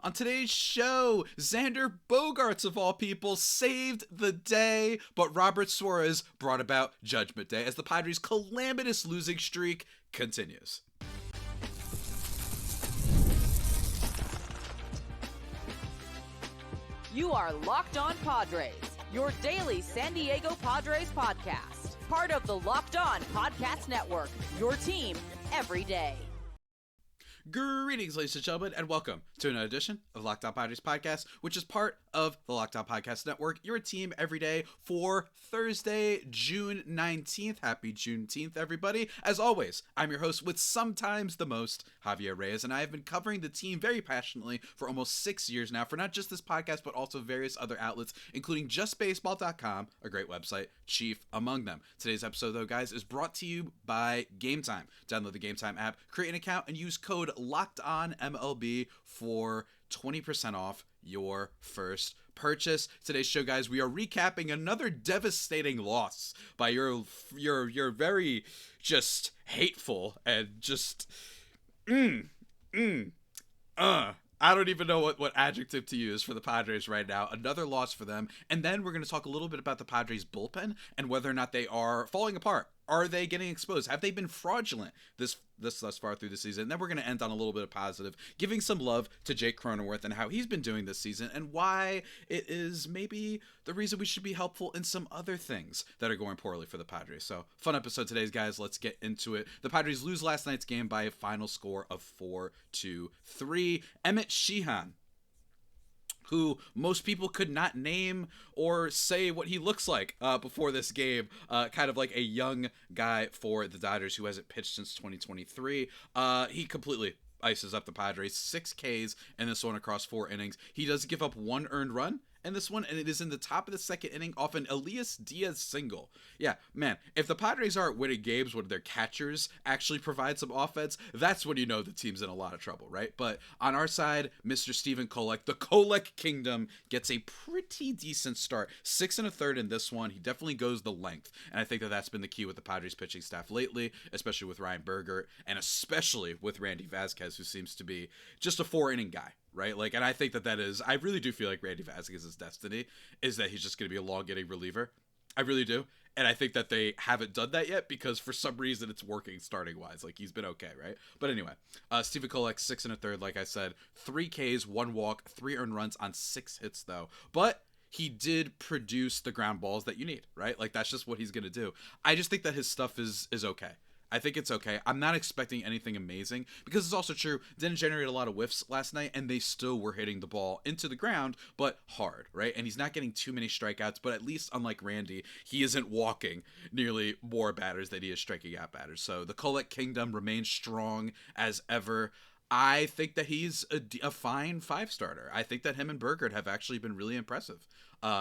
On today's show, Xander Bogaerts, of all people, saved the day, but Robert Suarez brought about Judgment Day as the Padres' calamitous losing streak continues. You are Locked On Padres, your daily San Diego Padres podcast. Part of the Locked On Podcast Network, your team every day. Greetings, ladies and gentlemen, and welcome to another edition of Locked On Padres podcast, which is part of the Locked On Podcast Network, your team every day for Thursday, June 19th. Happy Juneteenth, everybody. As always, I'm your host with sometimes the most, Javier Reyes, and I have been covering the team very passionately for almost 6 years now, for not just this podcast, but also various other outlets, including justbaseball.com, a great website, chief among them. Today's episode, though, guys, is brought to you by Game Time. Download the Game Time app, create an account, and use code LOCKEDONMLB for 20% off your first purchase. Today's show, guys, we are recapping another devastating loss by your very just hateful and just I don't even know what adjective to use for the Padres right now. Another loss for them. And then we're going to talk a little bit about the Padres bullpen and whether or not they are falling apart. Are they getting exposed? Have they been fraudulent this thus far through the season? And then we're going to end on a little bit of positive, giving some love to Jake Cronenworth and how he's been doing this season and why it is maybe the reason we should be helpful in some other things that are going poorly for the Padres. So, fun episode today, guys. Let's get into it. The Padres lose last night's game by a final score of 4-3. Emmett Sheehan, who most people could not name or say what he looks like before this game. Kind of like a young guy for the Dodgers who hasn't pitched since 2023. He completely ices up the Padres. 6 Ks in this one across 4 innings. He does give up 1 earned run in this one, and it is in the top of the second inning off an Elias Diaz single. Yeah, man, if the Padres aren't winning games when their catchers actually provide some offense, that's when you know the team's in a lot of trouble, right? But on our side, Mr. Stephen Kolek, the Kolek Kingdom, gets a pretty decent start. 6 1/3 in this one. He definitely goes the length, and I think that that's been the key with the Padres pitching staff lately, especially with Ryan Bergert, and especially with Randy Vasquez, who seems to be just a 4-inning guy. Right? And I think that is, I really do feel like Randy Vasquez's destiny is that he's just going to be a long inning reliever. I really do. And I think that they haven't done that yet because for some reason it's working starting wise. He's been okay, right? But anyway, Stephen Kolek, 6 1/3, like I said, 3 Ks, 1 walk, 3 earned runs on 6 hits though. But he did produce the ground balls that you need, right? That's just what he's going to do. I just think that his stuff is okay. I think it's okay. I'm not expecting anything amazing because it's also true, didn't generate a lot of whiffs last night and they still were hitting the ball into the ground, but hard, right? And he's not getting too many strikeouts, but at least unlike Randy, he isn't walking nearly more batters than he is striking out batters. So the Kolek Kingdom remains strong as ever. I think that he's a fine 5-starter. I think that him and Bergert have actually been really impressive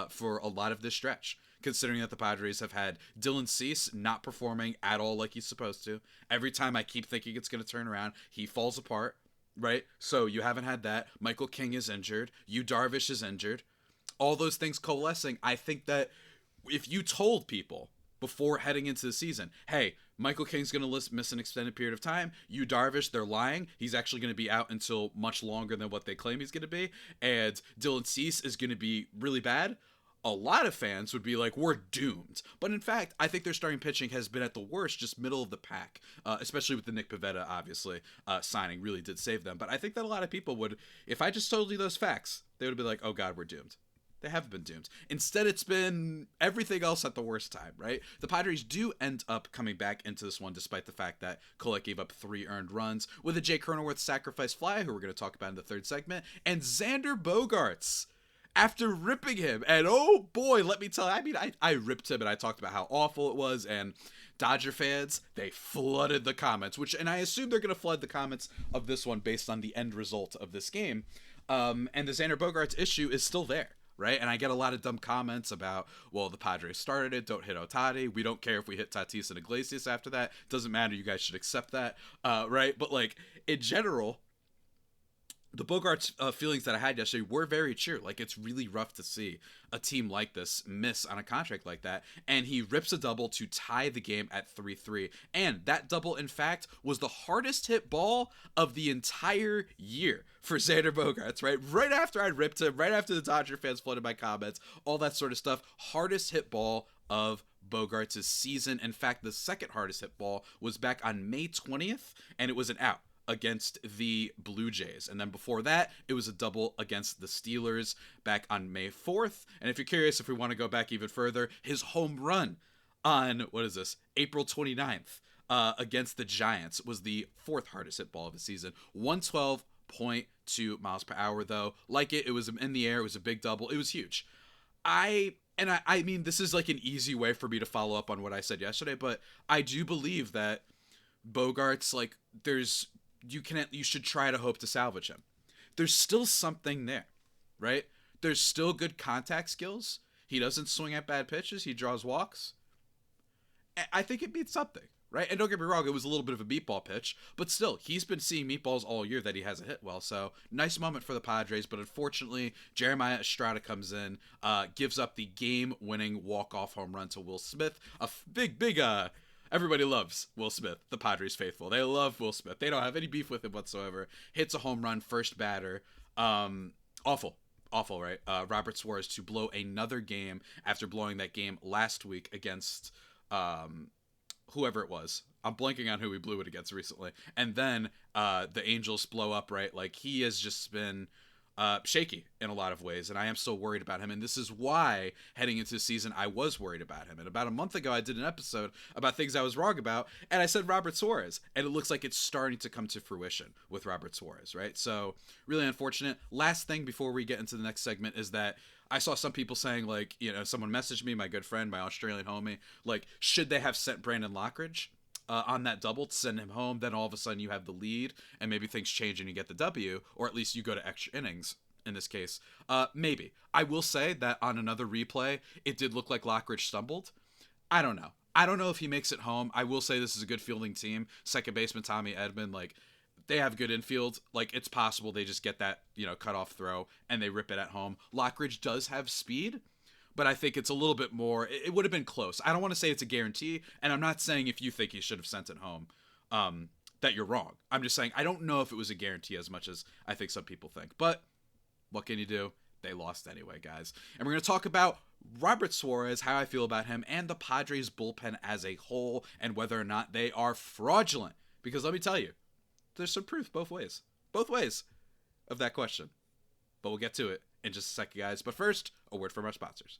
for a lot of this stretch, considering that the Padres have had Dylan Cease not performing at all like he's supposed to. Every time I keep thinking it's going to turn around, he falls apart, right? So you haven't had that. Michael King is injured. Yu Darvish is injured. All those things coalescing. I think that if you told people before heading into the season, hey, Michael King's going to miss an extended period of time. Yu Darvish, they're lying. He's actually going to be out until much longer than what they claim he's going to be. And Dylan Cease is going to be really bad. A lot of fans would be like, we're doomed. But in fact, I think their starting pitching has been at the worst, just middle of the pack, especially with the Nick Pivetta, obviously, signing really did save them. But I think that a lot of people would, if I just told you those facts, they would be like, oh God, we're doomed. They haven't been doomed. Instead, it's been everything else at the worst time, right? The Padres do end up coming back into this one despite the fact that Kolek gave up 3 earned runs with a Jake Cronenworth sacrifice fly, who we're going to talk about in the third segment, and Xander Bogaerts, after ripping him. And oh boy, let me tell you, I ripped him and I talked about how awful it was, and Dodger fans, they flooded the comments, and I assume they're going to flood the comments of this one based on the end result of this game. And the Xander Bogaerts issue is still there. Right? And I get a lot of dumb comments about, well, the Padres started it, don't hit Ohtani. We don't care if we hit Tatis and Iglesias after that. Doesn't matter. You guys should accept that. Right? But in general, the Bogaerts feelings that I had yesterday were very true. Like, it's really rough to see a team like this miss on a contract like that. And he rips a double to tie the game at 3-3. And that double, in fact, was the hardest hit ball of the entire year for Xander Bogaerts, right? Right after I ripped him, right after the Dodger fans flooded my comments, all that sort of stuff. Hardest hit ball of Bogaerts' season. In fact, the second hardest hit ball was back on May 20th, and it was an out against the Blue Jays. And then before that, it was a double against the Steelers back on May 4th. And if you're curious, if we want to go back even further, his home run on, April 29th against the Giants was the fourth hardest hit ball of the season. 112.2 miles per hour, though. Like it was in the air. It was a big double. It was huge. I mean, this is like an easy way for me to follow up on what I said yesterday, but I do believe that Bogaerts, like, you should try to hope to salvage him. There's still something there, right? There's still good contact skills. He doesn't swing at bad pitches. He draws walks. I think it means something, right? And don't get me wrong, it was a little bit of a meatball pitch, but still, he's been seeing meatballs all year that he hasn't hit well. So nice moment for the Padres, but unfortunately, Jeremiah Estrada comes in, gives up the game-winning walk-off home run to Will Smith. A big everybody loves Will Smith, the Padres faithful. They love Will Smith. They don't have any beef with him whatsoever. Hits a home run, first batter. Awful, right? Robert Suarez to blow another game after blowing that game last week against whoever it was. I'm blanking on who we blew it against recently. And then the Angels blow up, right? Like, he has just been shaky in a lot of ways, and I am still worried about him. And this is why, heading into the season, I was worried about him. And about a month ago, I did an episode about things I was wrong about, and I said Robert Suarez, and it looks like it's starting to come to fruition with Robert Suarez, right? So, really unfortunate. Last thing before we get into the next segment is that I saw some people saying, like, someone messaged me, my good friend, my Australian homie, like, should they have sent Brandon Lockridge on that double to send him home? Then all of a sudden you have the lead and maybe things change and you get the W, or at least you go to extra innings in this case. Maybe. I will say that on another replay, it did look like Lockridge stumbled. I don't know. I don't know if he makes it home. I will say this is a good fielding team. Second baseman Tommy Edman, like, they have good infield. Like, it's possible they just get that, cutoff throw and they rip it at home. Lockridge does have speed, but I think it's a little bit more. It would have been close. I don't want to say it's a guarantee, and I'm not saying if you think he should have sent it home that you're wrong. I'm just saying I don't know if it was a guarantee as much as I think some people think. But what can you do? They lost anyway, guys. And we're going to talk about Robert Suarez, how I feel about him, and the Padres bullpen as a whole, and whether or not they are fraudulent. Because let me tell you, there's some proof both ways of that question. But we'll get to it in just a second, guys. But first, a word from our sponsors.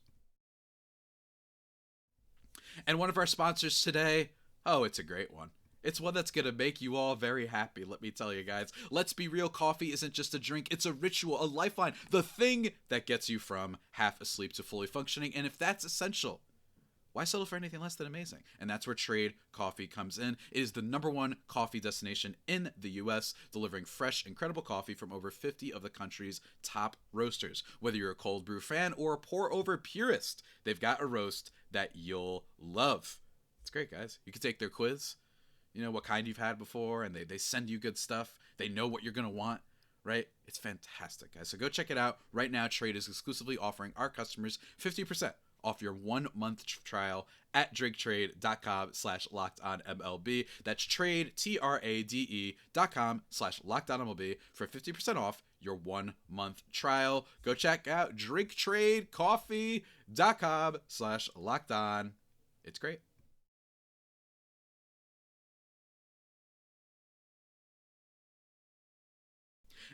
And one of our sponsors today, it's a great one. It's one that's going to make you all very happy, let me tell you guys. Let's be real, coffee isn't just a drink, it's a ritual, a lifeline, the thing that gets you from half asleep to fully functioning. And if that's essential, why settle for anything less than amazing? And that's where Trade Coffee comes in. It is the #1 coffee destination in the U.S., delivering fresh, incredible coffee from over 50 of the country's top roasters. Whether you're a cold brew fan or a pour-over purist, they've got a roast that you'll love. It's great, guys. You can take their quiz, what kind you've had before, and they send you good stuff. They know what you're going to want, right? It's fantastic, guys. So go check it out. Right now, Trade is exclusively offering our customers 50% off your 1-month trial at drinktrade.com/lockedonmlb. That's trade, TRADE.com/lockedonmlb for 50% off your 1-month trial. Go check out drinktradecoffee.com/lockedon. It's great.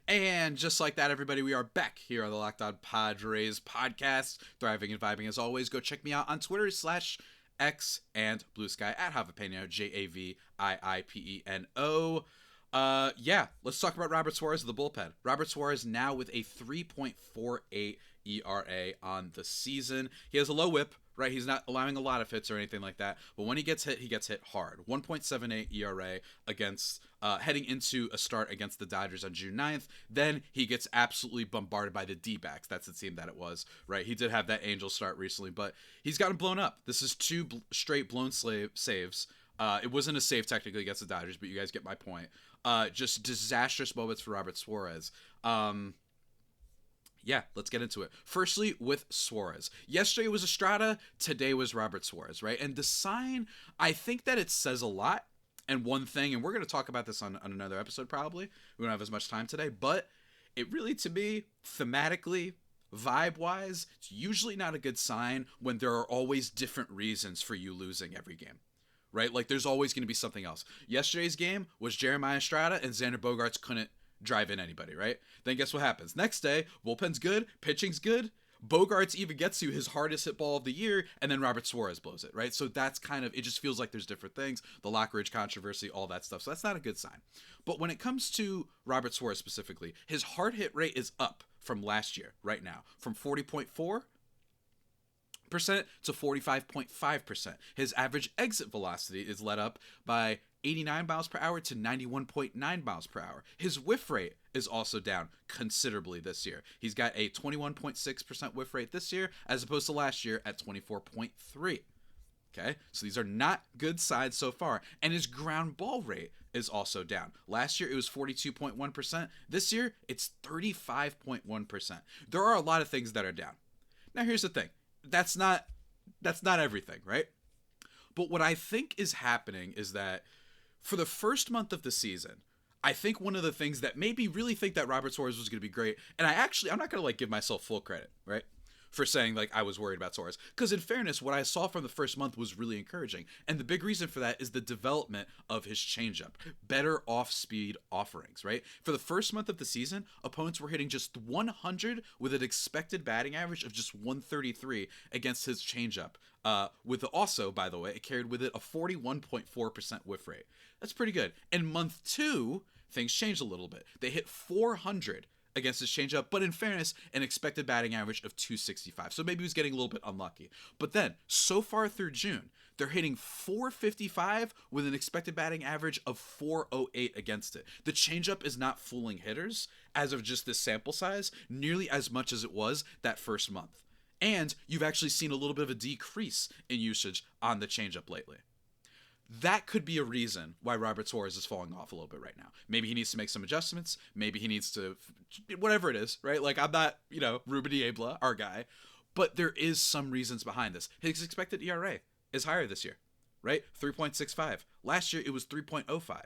And just like that, everybody, we are back here on the Locked On Padres podcast, thriving and vibing as always. Go check me out on Twitter /X and Blue Sky at Javipeno, JAVIIPENO. Let's talk about Robert Suarez of the bullpen. Robert Suarez now with a 3.48 ERA on the season. He has a low whip, right? He's not allowing a lot of hits or anything like that, but when he gets hit hard. 1.78 ERA against heading into a start against the Dodgers on June 9th. Then he gets absolutely bombarded by the D-backs. That's the team that it was, right? He did have that Angel start recently, but he's gotten blown up. This is 2 straight blown saves It wasn't a save technically against the Dodgers, but you guys get my point. Just disastrous moments for Robert Suarez. Yeah, let's get into it. Firstly, with Suarez. Yesterday was Estrada, today was Robert Suarez, right? And the sign, I think that it says a lot. And one thing, and we're going to talk about this on another episode probably. We don't have as much time today, but it really, to me, thematically, vibe-wise, it's usually not a good sign when there are always different reasons for you losing every game. Right? Like, there's always going to be something else. Yesterday's game was Jeremiah Estrada and Xander Bogaerts couldn't drive in anybody, right? Then guess what happens? Next day, bullpen's good, pitching's good. Bogaerts even gets to his hardest hit ball of the year, and then Robert Suarez blows it, right? So that's kind of, it just feels like there's different things. The Lockridge controversy, all that stuff. So that's not a good sign. But when it comes to Robert Suarez specifically, his hard hit rate is up from last year right now, from 40.4% to 45.5%. His average exit velocity is let up by 89 miles per hour to 91.9 miles per hour. His whiff rate is also down considerably this year. He's got a 21.6% whiff rate this year as opposed to last year at 24.3. Okay, so these are not good signs so far. And his ground ball rate is also down. Last year it was 42.1%. This year it's 35.1%. There are a lot of things that are down. Now here's the thing. That's not everything, right? But what I think is happening is that for the first month of the season, I think one of the things that made me really think that Robert Suarez was going to be great, and I'm not going to like give myself full credit, right, for saying like I was worried about Suarez, because in fairness, what I saw from the first month was really encouraging, and the big reason for that is the development of his changeup, better off-speed offerings, right? For the first month of the season, opponents were hitting just 100 with an expected batting average of just 133 against his changeup. With also, by the way, it carried with it a 41.4% whiff rate. That's pretty good. In month 2, things changed a little bit. They hit 400 against his changeup, but in fairness, an expected batting average of 265. So maybe he was getting a little bit unlucky. But then, so far through June, they're hitting 455 with an expected batting average of 408 against it. The changeup is not fooling hitters, as of just this sample size, nearly as much as it was that first month. And you've actually seen a little bit of a decrease in usage on the changeup lately. That could be a reason why Robert Suarez is falling off a little bit right now. Maybe he needs to make some adjustments. Maybe he needs to, whatever it is, right? Like, I'm not, Ruben Niebla, our guy, but there is some reasons behind this. His expected ERA is higher this year, right? 3.65. Last year, it was 3.05.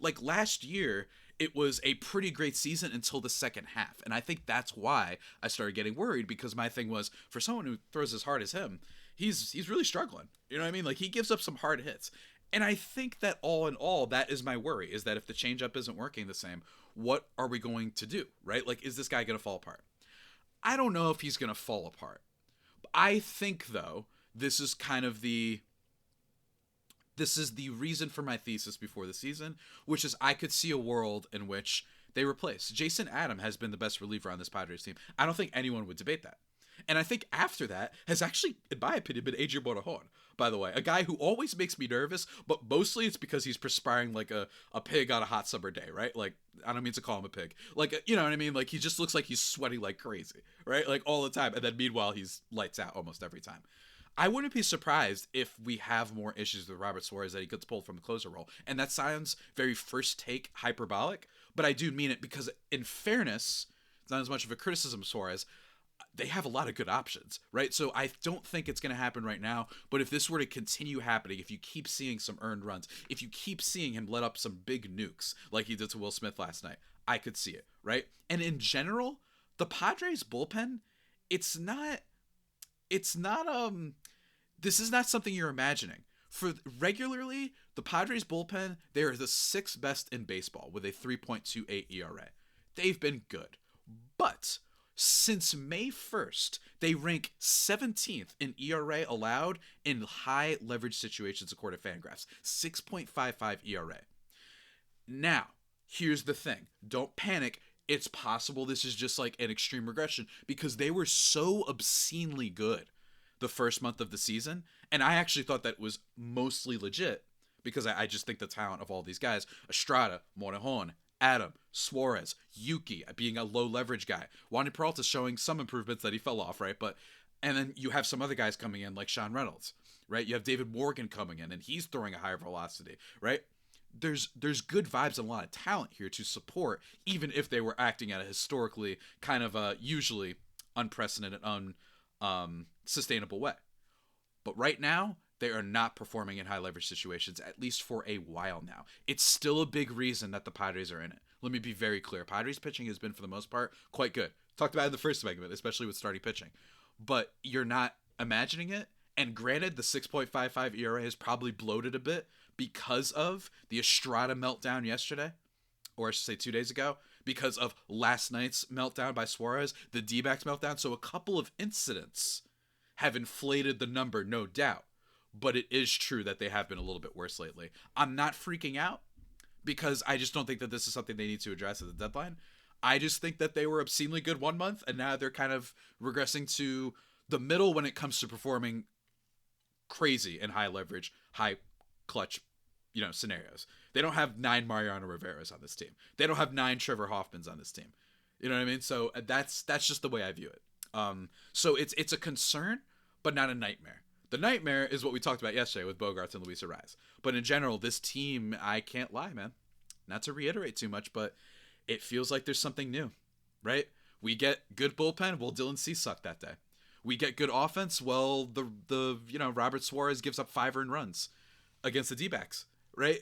Like, last year, it was a pretty great season until the second half. And I think that's why I started getting worried, because my thing was, for someone who throws as hard as him, he's really struggling. You know what I mean? Like, he gives up some hard hits. And I think that all in all, that is my worry, is that if the changeup isn't working the same, what are we going to do, right? Like, is this guy going to fall apart? I don't know if he's going to fall apart. I think, though, this is the reason for my thesis before the season, which is I could see a world in which they replace. Jason Adam has been the best reliever on this Padres team. I don't think anyone would debate that. And I think after that has actually, in my opinion, been Adrian Morejon, by the way. A guy who always makes me nervous, but mostly it's because he's perspiring like a pig on a hot summer day, right? Like, I don't mean to call him a pig. Like, you know what I mean? Like, he just looks like he's sweating like crazy, right? Like, all the time. And then meanwhile, he's lights out almost every time. I wouldn't be surprised if we have more issues with Robert Suarez that he gets pulled from the closer role. And that sounds very first take hyperbolic, but I do mean it because, in fairness, it's not as much of a criticism of Suarez. They have a lot of good options, right? So I don't think it's going to happen right now, but if this were to continue happening, if you keep seeing some earned runs, if you keep seeing him let up some big nukes like he did to Will Smith last night, I could see it, right? And in general, the Padres bullpen, this is not something you're imagining. For regularly, the Padres bullpen, they are the 6th best in baseball with a 3.28 ERA. They've been good, but since May 1st, they rank 17th in ERA allowed in high leverage situations according to Fangraphs. 6.55 ERA. Now, here's the thing. Don't panic. It's possible this is just like an extreme regression because they were so obscenely good the first month of the season. And I actually thought that was mostly legit because I just think the talent of all these guys, Estrada, Morejon, Adam, Suarez, Yuki being a low leverage guy. Wandy Peralta showing some improvements that he fell off, right? And then you have some other guys coming in like Sean Reynolds, right? You have David Morgan coming in, and he's throwing a higher velocity, right? There's good vibes and a lot of talent here to support, even if they were acting at a historically kind of usually unprecedented, sustainable way. But right now, they are not performing in high leverage situations, at least for a while now. It's still a big reason that the Padres are in it. Let me be very clear. Padres pitching has been, for the most part, quite good. Talked about it in the first segment, especially with starting pitching. But you're not imagining it. And granted, the 6.55 ERA is probably bloated a bit because of the Estrada meltdown yesterday, or I should say 2 days ago, because of last night's meltdown by Suarez, the D-backs meltdown. So a couple of incidents have inflated the number, no doubt. But it is true that they have been a little bit worse lately. I'm not freaking out because I just don't think that this is something they need to address at the deadline. I just think that they were obscenely good 1 month, and now they're kind of regressing to the middle when it comes to performing crazy and high leverage, high clutch, scenarios. They don't have 9 Mariano Rivera's on this team. They don't have 9 Trevor Hoffmans on this team. You know what I mean? So that's just the way I view it. So it's a concern, but not a nightmare. The nightmare is what we talked about yesterday with Bogaerts and Luis Arraez. But in general, this team, I can't lie, man. Not to reiterate too much, but it feels like there's something new, right? We get good bullpen. Well, Dylan Cease sucked that day. We get good offense. Well, the Robert Suarez gives up 5 earned runs against the D-backs, right?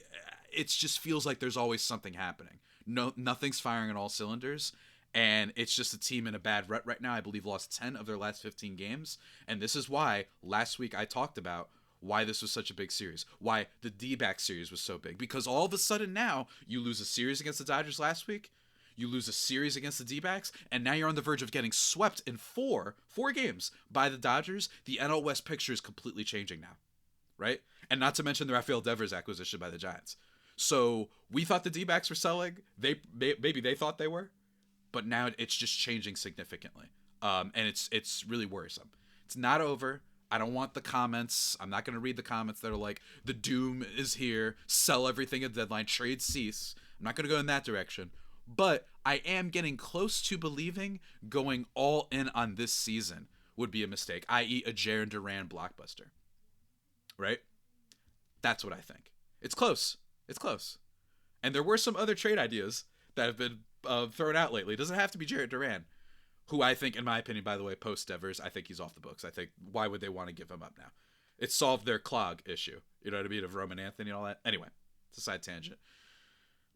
It just feels like there's always something happening. Nothing's firing on all cylinders. And it's just a team in a bad rut right now. I believe lost 10 of their last 15 games. And this is why last week I talked about why this was such a big series. Why the D-back series was so big. Because all of a sudden now, you lose a series against the Dodgers last week. You lose a series against the D-backs. And now you're on the verge of getting swept in four games by the Dodgers. The NL West picture is completely changing now. Right? And not to mention the Rafael Devers acquisition by the Giants. So we thought the D-backs were selling. Maybe they thought they were. But now it's just changing significantly. And it's really worrisome. It's not over. I don't want the comments. I'm not going to read the comments that are like, the doom is here, sell everything at the deadline, trade Cease. I'm not going to go in that direction. But I am getting close to believing going all in on this season would be a mistake, i.e. a Jarren Duran blockbuster. Right? That's what I think. It's close. It's close. And there were some other trade ideas that have been thrown out lately. It doesn't have to be Jarren Duran, who I think, in my opinion, by the way, post Devers, I think he's off the books. I think, why would they want to give him up now? It solved their clog issue, you know what I mean, of Roman Anthony and all that. Anyway, it's a side tangent.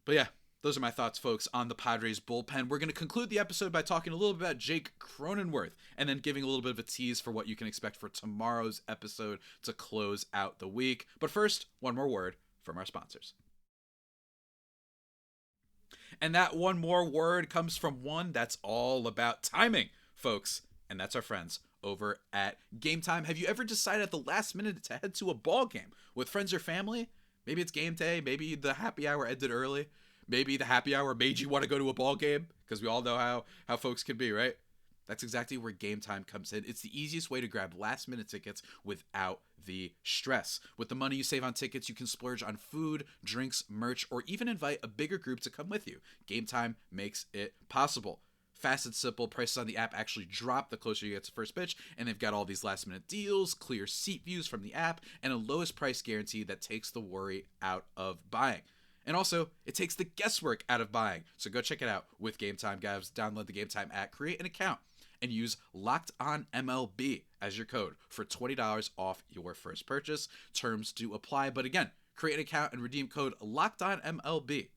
But yeah, those are my thoughts, folks, on the Padres bullpen. We're going to conclude the episode by talking a little bit about Jake Cronenworth and then giving a little bit of a tease for what you can expect for tomorrow's episode to close out the week. But first, one more word from our sponsors. And that one more word comes from one that's all about timing, folks. And that's our friends over at Game Time. Have you ever decided at the last minute to head to a ball game with friends or family? Maybe it's game day. Maybe the happy hour ended early. Maybe the happy hour made you want to go to a ball game, because we all know how folks can be, right? That's exactly where Game Time comes in. It's the easiest way to grab last-minute tickets without the stress. With the money you save on tickets, you can splurge on food, drinks, merch, or even invite a bigger group to come with you. Game Time makes it possible. Fast and simple. Prices on the app actually drop the closer you get to first pitch, and they've got all these last-minute deals, clear seat views from the app, and a lowest price guarantee that takes the worry out of buying. And also, it takes the guesswork out of buying. So go check it out with Game Time, guys. Download the Game Time app, create an account, and use LOCKEDONMLB as your code for $20 off your first purchase. Terms do apply. But again, create an account and redeem code LOCKEDONMLB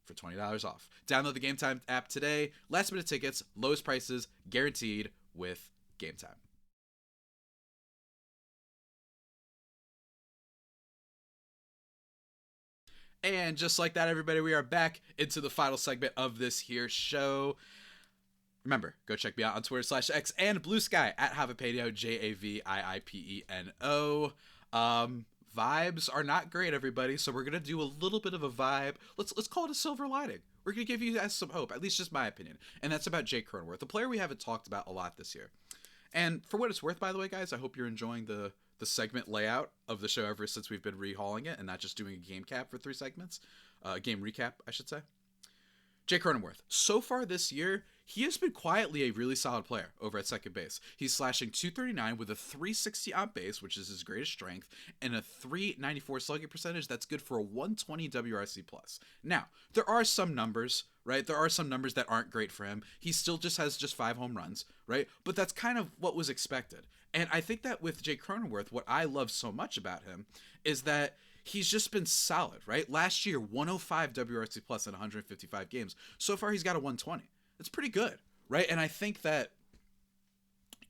for $20 off. Download the Game Time app today. Last minute tickets, lowest prices, guaranteed with Game Time. And just like that, everybody, we are back into the final segment of this here show. Remember, go check me out on Twitter/X and Blue Sky at Javipedio, JAVIIPENO. Vibes are not great, everybody, so we're going to do a little bit of a vibe. Let's call it a silver lining. We're going to give you guys some hope, at least just my opinion. And that's about Jake Cronenworth, a player we haven't talked about a lot this year. And for what it's worth, by the way, guys, I hope you're enjoying the segment layout of the show ever since we've been rehauling it and not just doing a game cap for 3 segments. Game recap, I should say. Jake Cronenworth. So far this year, he has been quietly a really solid player over at second base. He's slashing .239 with a .360 on base, which is his greatest strength, and a .394 slugging percentage that's good for a .120 WRC+. Now, there are some numbers, right? There are some numbers that aren't great for him. He still just has 5 home runs, right? But that's kind of what was expected. And I think that with Jake Cronenworth, what I love so much about him is that he's just been solid, right? Last year, 105 WRC+ in 155 games. So far, he's got a 120. That's pretty good, right? And I think that,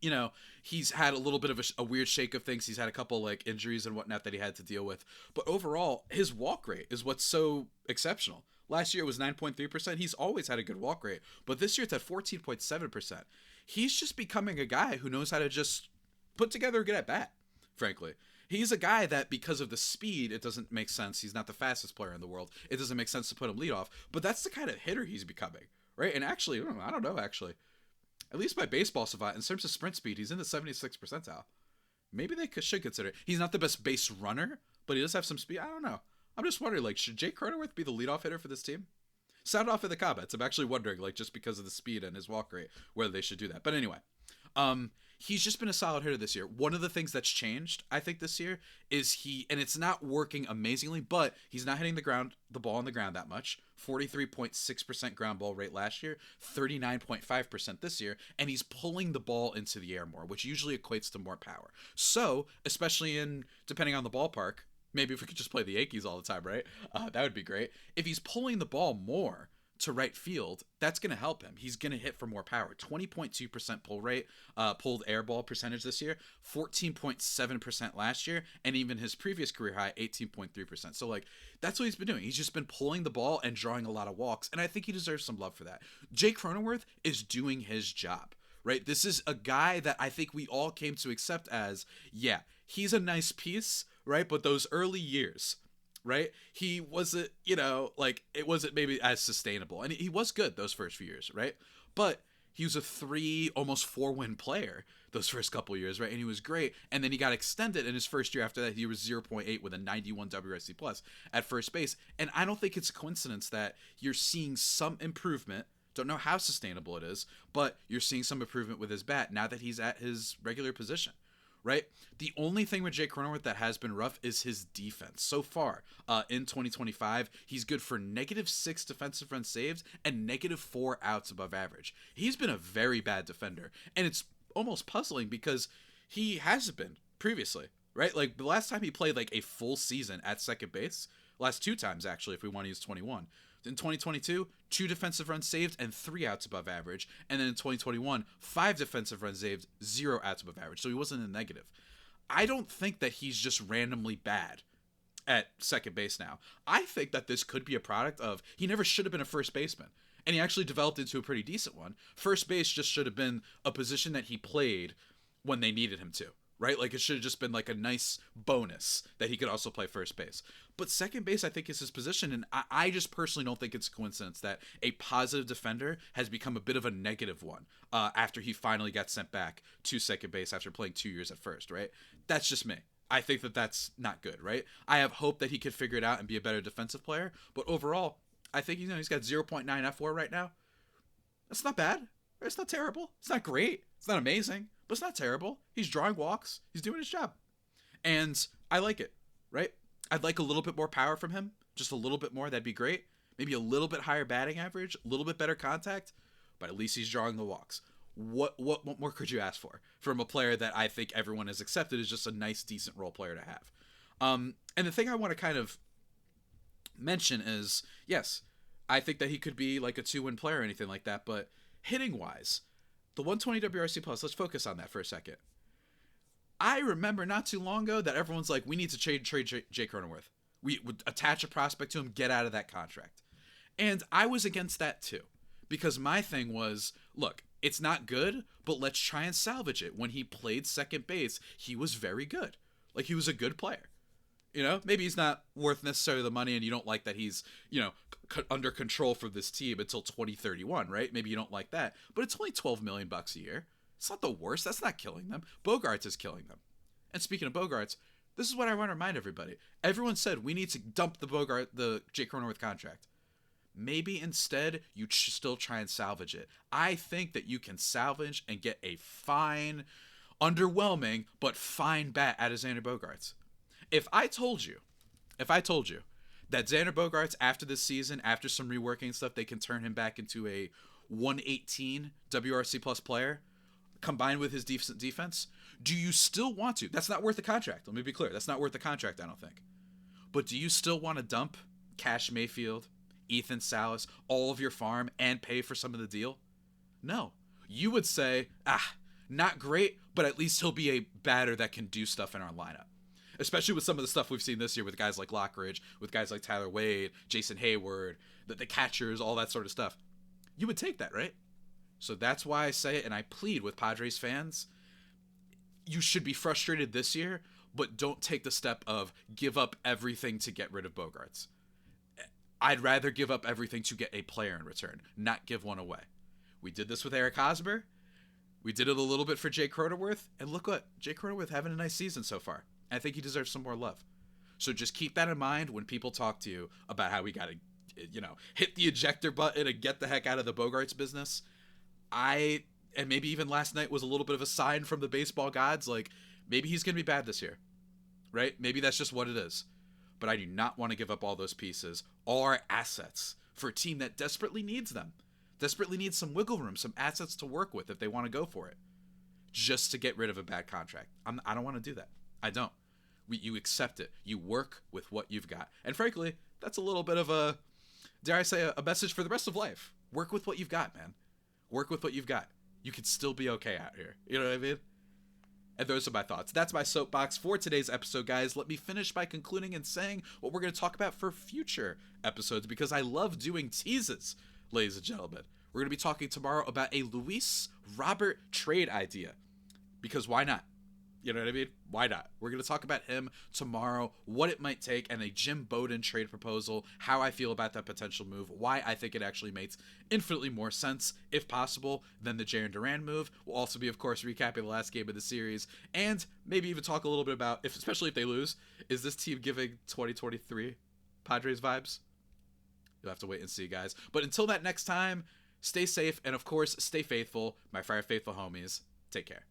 you know, he's had a little bit of a weird shake of things. He's had a couple like injuries and whatnot that he had to deal with. But overall, his walk rate is what's so exceptional. Last year it was 9.3%. He's always had a good walk rate. But this year it's at 14.7%. He's just becoming a guy who knows how to just put together a good at bat, frankly. He's a guy that, because of the speed, it doesn't make sense. He's not the fastest player in the world. It doesn't make sense to put him leadoff. But that's the kind of hitter he's becoming, right? And actually, I don't know, actually. At least by Baseball Savant, in terms of sprint speed, he's in the 76th percentile. Maybe they should consider it. He's not the best base runner, but he does have some speed. I don't know. I'm just wondering, like, should Jake Cronenworth be the leadoff hitter for this team? Sound off in the comments. I'm actually wondering, like, just because of the speed and his walk rate, whether they should do that. But anyway, he's just been a solid hitter this year. One of the things that's changed, I think, this year is and it's not working amazingly, but he's not hitting the ball on the ground that much. 43.6% ground ball rate last year, 39.5% this year, and he's pulling the ball into the air more, which usually equates to more power. So, especially depending on the ballpark, maybe if we could just play the Yankees all the time, right? That would be great. If he's pulling the ball more to right field, that's going to help him. He's going to hit for more power. 20.2% pull rate, pulled air ball percentage this year, 14.7% last year, and even his previous career high, 18.3%. So, like, that's what he's been doing. He's just been pulling the ball and drawing a lot of walks, and I think he deserves some love for that. Jake Cronenworth is doing his job, right? This is a guy that I think we all came to accept as, yeah, he's a nice piece, right? But those early years, right? He wasn't, it wasn't maybe as sustainable. And he was good those first few years, right? But he was a 3, almost 4-win player those first couple years, right? And he was great. And then he got extended in his first year after that. He was 0.8 with a 91 WRC plus at first base. And I don't think it's a coincidence that you're seeing some improvement. Don't know how sustainable it is, but you're seeing some improvement with his bat now that he's at his regular position, right? The only thing with Jake Cronenworth that has been rough is his defense. So far, in 2025, he's good for -6 defensive runs saved and -4 outs above average. He's been a very bad defender, and it's almost puzzling because he hasn't been previously, right? Like, the last time he played like a full season at second base, last 2 times actually, if we want to use 21. In 2022, 2 defensive runs saved and 3 outs above average. And then in 2021, 5 defensive runs saved, 0 outs above average. So he wasn't in the negative. I don't think that he's just randomly bad at second base now. I think that this could be a product of he never should have been a first baseman. And he actually developed into a pretty decent one. First base just should have been a position that he played when they needed him to. Right? Like, it should have just been like a nice bonus that he could also play first base. But second base, I think, is his position. And I just personally don't think it's a coincidence that a positive defender has become a bit of a negative one after he finally got sent back to second base after playing 2 years at first, right? That's just me. I think that that's not good, right? I have hope that he could figure it out and be a better defensive player. But overall, I think he's got 0.9 F4 right now. That's not bad. It's not terrible. It's not great. It's not amazing. But it's not terrible. He's drawing walks. He's doing his job. And I like it, right? I'd like a little bit more power from him. Just a little bit more. That'd be great. Maybe a little bit higher batting average. A little bit better contact. But at least he's drawing the walks. What more could you ask for from a player that I think everyone has accepted is just a nice, decent role player to have? And the thing I want to kind of mention is, yes, I think that he could be like a 2-win player or anything like that. But hitting-wise, the 120 WRC plus, let's focus on that for a second. I remember not too long ago that everyone's like, we need to trade Jake Cronenworth. We would attach a prospect to him, get out of that contract. And I was against that too. Because my thing was, look, it's not good, but let's try and salvage it. When he played second base, he was very good. Like, he was a good player. Maybe he's not worth necessarily the money, and you don't like that he's, under control for this team until 2031, right? Maybe you don't like that, but it's only $12 million a year. It's not the worst. That's not killing them. Bogaerts is killing them. And speaking of Bogaerts, this is what I want to remind everybody. Everyone said we need to dump the Jake Cronenworth contract. maybe instead you still try and salvage it. I think that you can salvage and get a fine, underwhelming, but fine bat out of Xander Bogaerts. If I told you that Xander Bogaerts after this season, after some reworking stuff, they can turn him back into a 118 WRC plus player, combined with his decent defense, do you still want to? That's not worth the contract. Let me be clear. That's not worth the contract, I don't think. But do you still want to dump Cash Mayfield, Ethan Salas, all of your farm, and pay for some of the deal? No. You would say, not great, but at least he'll be a batter that can do stuff in our lineup. Especially with some of the stuff we've seen this year with guys like Lockridge, with guys like Tyler Wade, Jason Hayward, the catchers, all that sort of stuff. You would take that, right? So that's why I say it, and I plead with Padres fans, you should be frustrated this year, but don't take the step of give up everything to get rid of Bogaerts. I'd rather give up everything to get a player in return, not give one away. We did this with Eric Hosmer. We did it a little bit for Jake Cronenworth, and look what, Jake Cronenworth having a nice season so far. I think he deserves some more love. So just keep that in mind when people talk to you about how we got to, hit the ejector button and get the heck out of the Bogaerts business. And maybe even last night was a little bit of a sign from the baseball gods, like maybe he's going to be bad this year, right? Maybe that's just what it is. But I do not want to give up all those pieces, all our assets, for a team that desperately needs them. Desperately needs some wiggle room, some assets to work with if they want to go for it. Just to get rid of a bad contract. I don't want to do that. I don't. You accept it. You work with what you've got. And frankly, that's a little bit of a, dare I say, a message for the rest of life. Work with what you've got, man. Work with what you've got. You can still be okay out here. You know what I mean? And those are my thoughts. That's my soapbox for today's episode, guys. Let me finish by concluding and saying what we're going to talk about for future episodes, because I love doing teases, ladies and gentlemen. We're going to be talking tomorrow about a Luis Robert trade idea. Because why not? You know what I mean? Why not? We're going to talk about him tomorrow, what it might take, and a Jim Bowden trade proposal, how I feel about that potential move, why I think it actually makes infinitely more sense, if possible, than the Jarren Duran move. We'll also be, of course, recapping the last game of the series, and maybe even talk a little bit about, especially if they lose, is this team giving 2023 Padres vibes? You'll have to wait and see, guys. But until that next time, stay safe, and of course, stay faithful, my Fire Faithful homies. Take care.